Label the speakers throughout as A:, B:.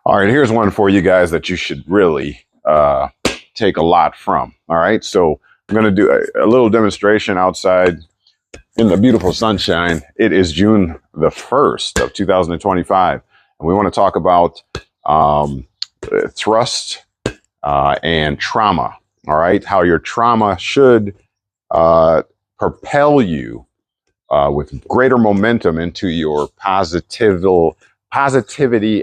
A: All right, here's one for you guys that you should really take a lot from. All right, so I'm going to do a little demonstration outside in the beautiful sunshine. It is June the 1st of 2025, and we want to talk about thrust and trauma. All right, how your trauma should propel you with greater momentum into your positivity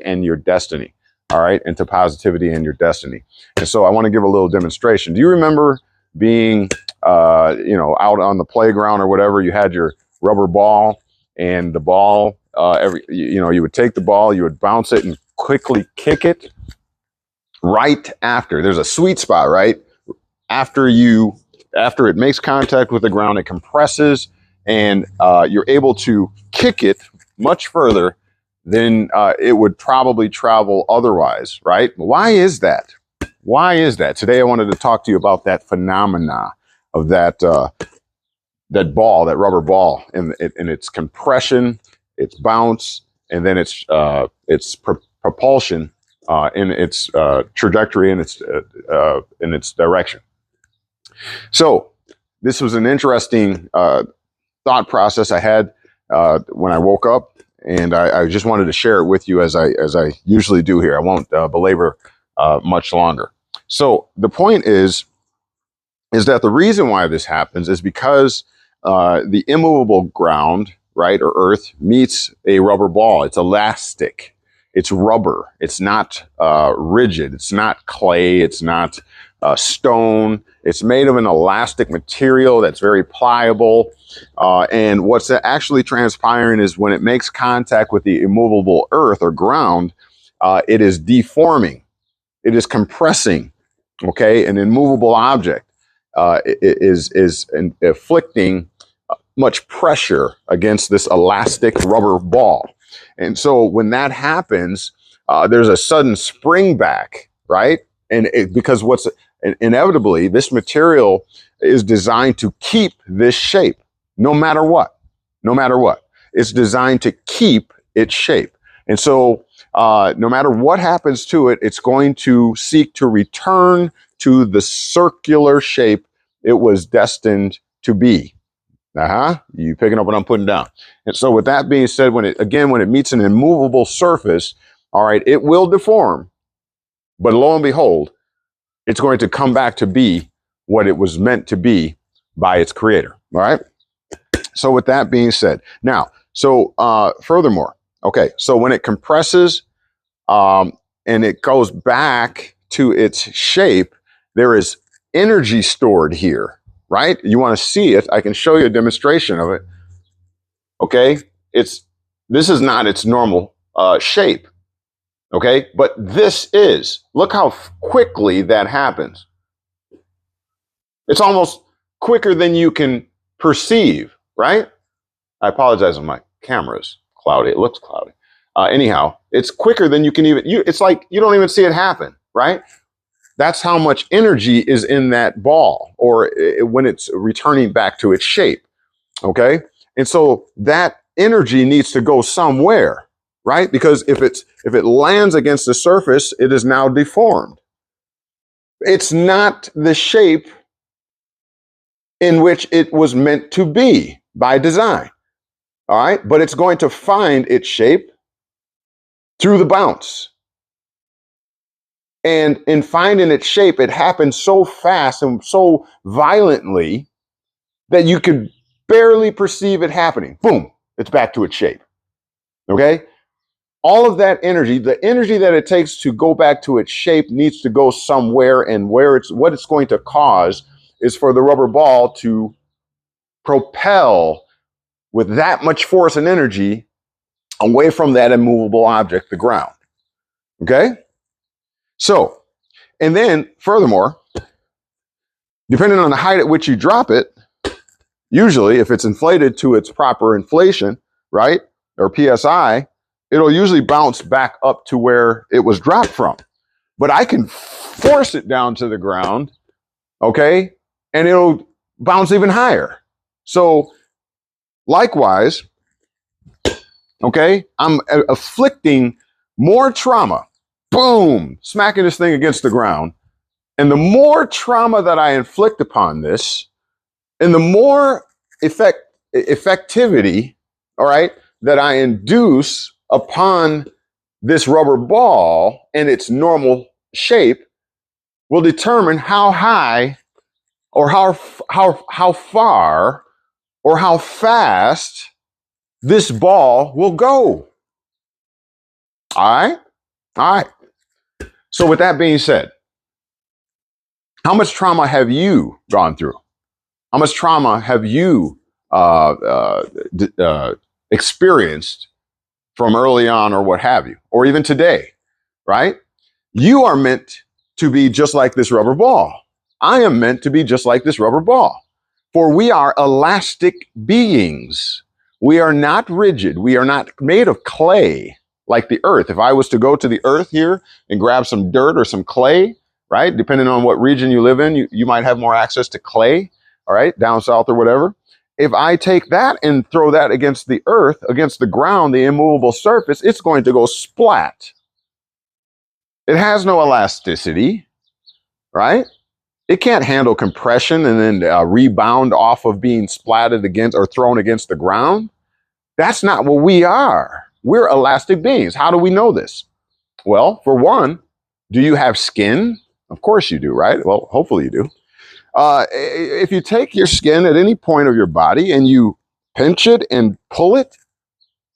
A: and your destiny. All right, into positivity and your destiny. And so I want to give a little demonstration. Do you remember being, out on the playground or whatever? You had your rubber ball, and the ball, you would take the ball, you would bounce it and quickly kick it right after. There's a sweet spot, right? After it makes contact with the ground, it compresses, and you're able to kick it much further than it would probably travel otherwise, right? Why is that? Why is that? Today I wanted to talk to you about that phenomena of that ball, that rubber ball, and its compression, its bounce, and then its propulsion in its trajectory and in its direction. So this was an interesting thought process I had when I woke up. And I just wanted to share it with you as I usually do here. I won't belabor much longer. So the point is that the reason why this happens is because the immovable ground, right, or earth, meets a rubber ball. It's elastic. It's rubber. It's not rigid. It's not clay. It's not stone. It's made of an elastic material that's very pliable. And what's actually transpiring is when it makes contact with the immovable earth or ground, it is deforming. It is compressing. Okay, an immovable object is inflicting much pressure against this elastic rubber ball. And so when that happens, there's a sudden spring back, right? And because inevitably, this material is designed to keep this shape, no matter what. It's designed to keep its shape. And so no matter what happens to it, it's going to seek to return to the circular shape it was destined to be. You picking up what I'm putting down. And so with that being said, when it meets an immovable surface, all right, it will deform, but lo and behold, it's going to come back to be what it was meant to be by its creator. All right. So with that being said, now, furthermore, okay, so when it compresses and it goes back to its shape, there is energy stored here, right? You want to see it? I can show you a demonstration of it. Okay, this is not its normal shape. Okay, but this is. Look how quickly that happens. It's almost quicker than you can perceive, right? I apologize if my camera's cloudy. It looks cloudy. Anyhow, it's quicker than you can it's like you don't even see it happen, right? That's how much energy is in that ball, or when it's returning back to its shape, okay? And so that energy needs to go somewhere, right? Because if it lands against the surface, it is now deformed. It's not the shape in which it was meant to be by design, all right? But it's going to find its shape through the bounce. And in finding its shape, it happens so fast and so violently that you could barely perceive it happening. Boom, it's back to its shape, okay? All of that energy, the energy that it takes to go back to its shape needs to go somewhere, and what it's going to cause is for the rubber ball to propel with that much force and energy away from that immovable object, the ground. Okay? So, and then furthermore, depending on the height at which you drop it, usually if it's inflated to its proper inflation, right, or PSI, it'll usually bounce back up to where it was dropped from. But I can force it down to the ground, okay, and it'll bounce even higher. So likewise, okay, I'm afflicting more trauma boom, smacking this thing against the ground. And the more trauma that I inflict upon this, and the more effectivity, all right, that I induce upon this rubber ball and its normal shape will determine how high or how far or how fast this ball will go. All right? All right. So with that being said, how much trauma have you gone through? How much trauma have you experienced from early on or what have you, or even today, right? You are meant to be just like this rubber ball. I am meant to be just like this rubber ball. For we are elastic beings. We are not rigid. We are not made of clay like the earth. If I was to go to the earth here and grab some dirt or some clay, right? Depending on what region you live in, you might have more access to clay, all right, down south or whatever. If I take that and throw that against the earth, against the ground, the immovable surface, it's going to go splat. It has no elasticity, right? It can't handle compression and then rebound off of being splatted against or thrown against the ground. That's not what we are. We're elastic beings. How do we know this? Well, for one, do you have skin? Of course you do, right? Well, hopefully you do. If you take your skin at any point of your body and you pinch it and pull it,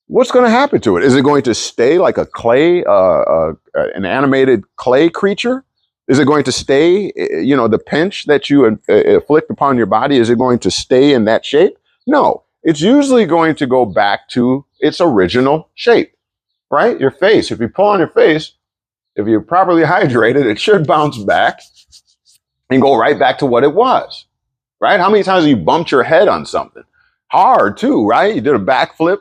A: what's going to happen to it? Is it going to stay like a clay, an animated clay creature? Is it going to stay, the pinch that you inflict upon your body, is it going to stay in that shape? No, it's usually going to go back to its original shape, right? Your face, if you pull on your face, if you're properly hydrated, it should bounce back and go right back to what it was, right? How many times have you bumped your head on something? Hard too, right? You did a backflip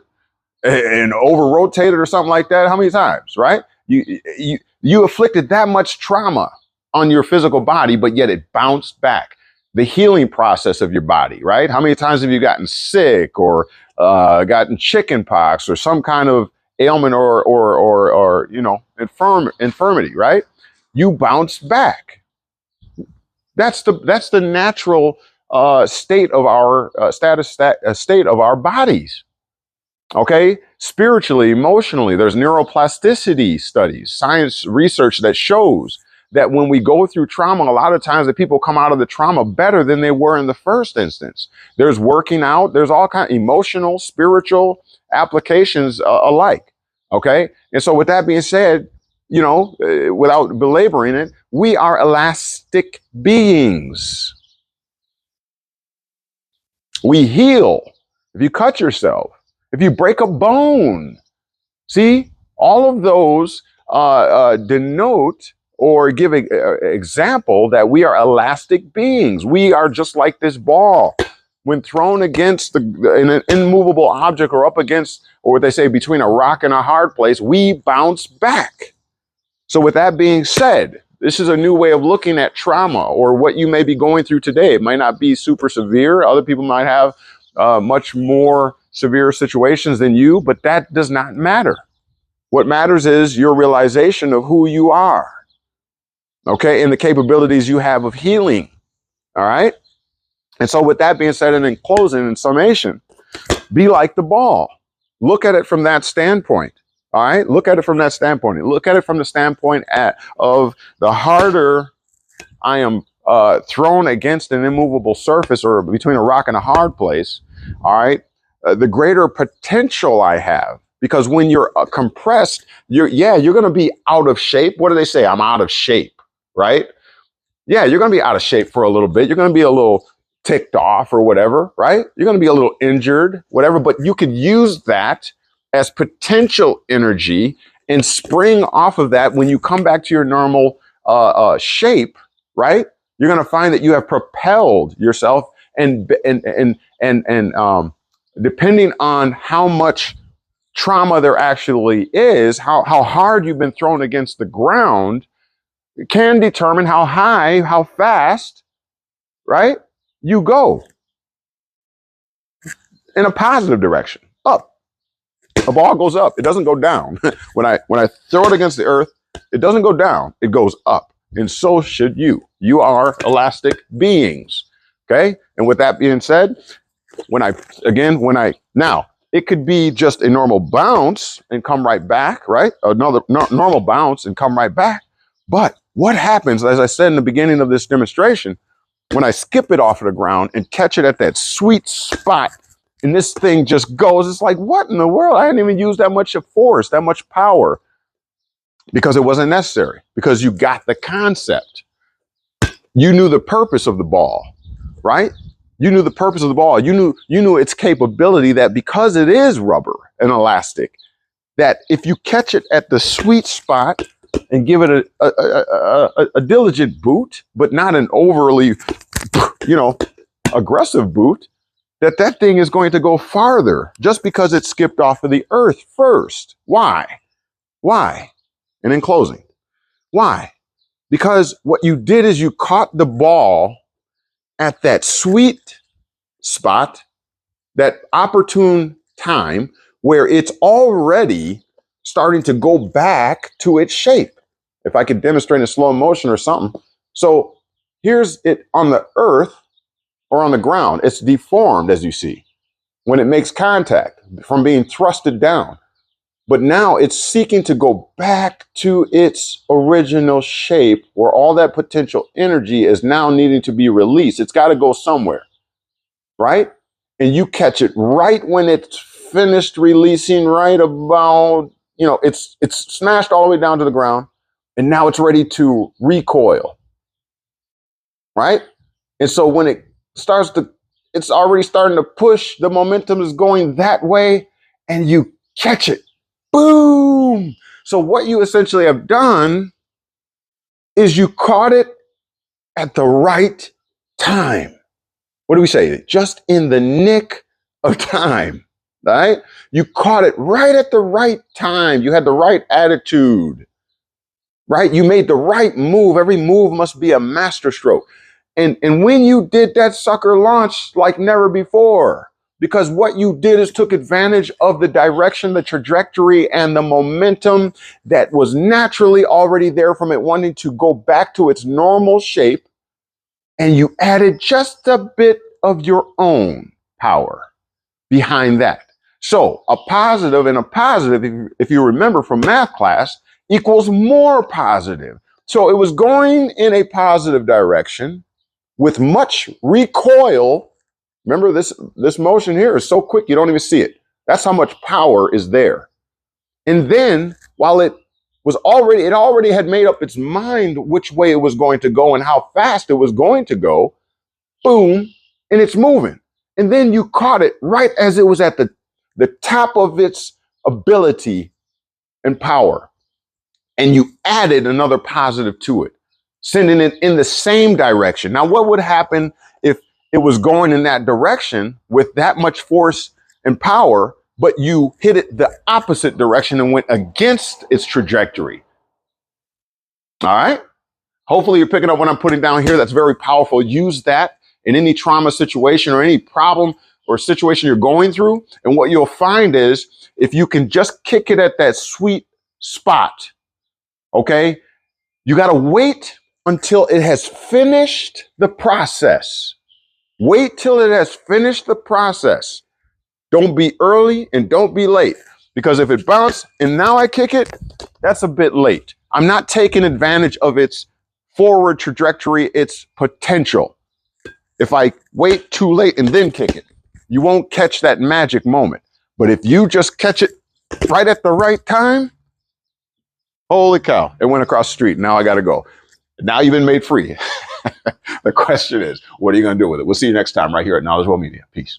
A: and over-rotated or something like that. How many times, right? You afflicted that much trauma on your physical body, but yet it bounced back. The healing process of your body, right? How many times have you gotten sick or gotten chicken pox or some kind of ailment or infirmity, right? You bounce back. That's the natural state of our state of our bodies. Okay, spiritually, emotionally, there's neuroplasticity studies, science research that shows that when we go through trauma, a lot of times the people come out of the trauma better than they were in the first instance. There's working out, there's all kinds of emotional, spiritual applications alike. Okay, and so with that being said, without belaboring it, we are elastic beings. We heal. If you cut yourself, if you break a bone, see, all of those denote or give an example that we are elastic beings. We are just like this ball. When thrown against an immovable object or up against, or what they say, between a rock and a hard place, we bounce back. So with that being said, this is a new way of looking at trauma or what you may be going through today. It might not be super severe. Other people might have much more severe situations than you, but that does not matter. What matters is your realization of who you are, okay, and the capabilities you have of healing, all right? And so with that being said, and in closing, in summation, be like the ball. Look at it from that standpoint, all right? Look at it from that standpoint. Look at it from the standpoint of the harder I am thrown against an immovable surface or between a rock and a hard place, all right, the greater potential I have. Because when you're compressed, you're going to be out of shape. What do they say? I'm out of shape, right? Yeah, you're going to be out of shape for a little bit. You're going to be a little ticked off or whatever, right? You're going to be a little injured, whatever, but you could use that as potential energy and spring off of that when you come back to your normal shape, right? You're going to find that you have propelled yourself and depending on how much trauma there actually is, how hard you've been thrown against the ground, can determine how high, how fast, right, you go in a positive direction, up. A ball goes up. It doesn't go down. When I throw it against the earth, It doesn't go down, it goes up. And so should you. You are elastic beings. Okay? And with that being said, now, it could be just a normal bounce and come right back, right? Another normal bounce and come right back. But what happens, as I said in the beginning of this demonstration, when I skip it off of the ground and catch it at that sweet spot, and this thing just goes, it's like, what in the world? I didn't even use that much force, that much power, because it wasn't necessary, because you got the concept. You knew the purpose of the ball, right? You knew the purpose of the ball. You knew its capability, that because it is rubber and elastic, that if you catch it at the sweet spot and give it a diligent boot, but not an overly, aggressive boot, that thing is going to go farther just because it skipped off of the earth first. Why? And in closing, why? Because what you did is you caught the ball at that sweet spot, that opportune time where it's already starting to go back to its shape. If I could demonstrate in slow motion or something. So here's it on the earth or on the ground. It's deformed, as you see, when it makes contact from being thrusted down. But now it's seeking to go back to its original shape, where all that potential energy is now needing to be released. It's got to go somewhere, right? And you catch it right when it's finished releasing, right about, it's smashed all the way down to the ground, and now it's ready to recoil, right? And so when it's already starting to push, the momentum is going that way, and you catch it. Boom! So what you essentially have done is you caught it at the right time. What do we say? Just in the nick of time, right? You caught it right at the right time. You had the right attitude, right? You made the right move. Every move must be a masterstroke. And when you did, that sucker launched like never before. Because what you did is took advantage of the direction, the trajectory, and the momentum that was naturally already there from it wanting to go back to its normal shape. And you added just a bit of your own power behind that. So a positive and a positive, if you remember from math class, equals more positive. So it was going in a positive direction with much recoil. Remember, this motion here is so quick you don't even see it. That's how much power is there. And then, while it already had made up its mind which way it was going to go and how fast it was going to go, boom, and it's moving. And then you caught it right as it was at the top of its ability and power. And you added another positive to it, sending it in the same direction. Now, what would happen if it was going in that direction with that much force and power, but you hit it the opposite direction and went against its trajectory? All right. Hopefully you're picking up what I'm putting down here. That's very powerful. Use that in any trauma situation or any problem or situation you're going through. And what you'll find is if you can just kick it at that sweet spot, okay, you got to wait until it has finished the process. Wait till it has finished the process. Don't be early and don't be late. Because if it bounced and now I kick it, that's a bit late. I'm not taking advantage of its forward trajectory, its potential. If I wait too late and then kick it, you won't catch that magic moment. But if you just catch it right at the right time, holy cow, it went across the street. Now I got to go. Now you've been made free. The question is, what are you going to do with it? We'll see you next time right here at KnowledgeWell Media. Peace.